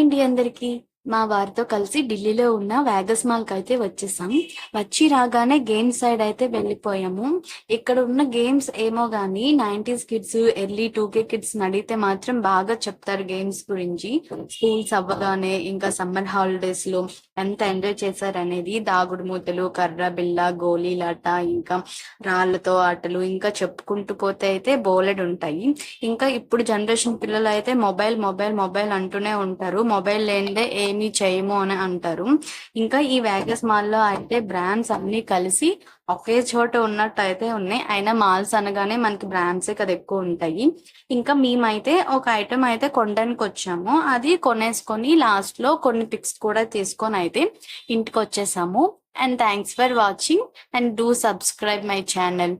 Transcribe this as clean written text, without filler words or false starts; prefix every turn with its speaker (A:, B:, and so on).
A: అండి అందరికి. మా వారితో కలిసి ఢిల్లీలో ఉన్న వేగస్ మాల్కి అయితే వచ్చేసాం. వచ్చి రాగానే గేమ్స్ సైడ్ అయితే వెళ్ళిపోయాము. ఇక్కడ ఉన్న గేమ్స్ ఏమో గానీ 90s kids, early 2K kids అడిగితే మాత్రం బాగా చెప్తారు గేమ్స్ గురించి. స్కూల్స్ అవ్వగానే ఇంకా సమ్మర్ హాలిడేస్ లో ఎంత ఎంజాయ్ చేశారనేది. దాగుడు మూతలు, కర్ర బిల్ల, గోళీలాట, ఇంకా రాళ్లతో ఆటలు, ఇంకా చెప్పుకుంటూ పోతే అయితే బోలెడు ఉంటాయి. ఇంకా ఇప్పుడు జనరేషన్ పిల్లలు అయితే మొబైల్ మొబైల్ మొబైల్ అంటూనే ఉంటారు. మొబైల్ లేనిదే ఏమీ చేయము అని అంటారు. ఇంకా ఈ వేగస్ మాల్ లో అయితే బ్రాండ్స్ అన్ని కలిసి ఒకే చోట ఉన్నట్టు అయితే ఉన్నాయి. అయినా మాల్స్ అనగానే మనకి బ్రాండ్సే కదా ఎక్కువ ఉంటాయి. ఇంకా మేమైతే ఒక ఐటమ్ అయితే కొనడానికి వచ్చాము. అది కొనేసుకొని లాస్ట్ లో కొన్ని పిక్స్ కూడా తీసుకొని అయితే ఇంటికి వచ్చేసాము. And thanks for watching and do subscribe my channel.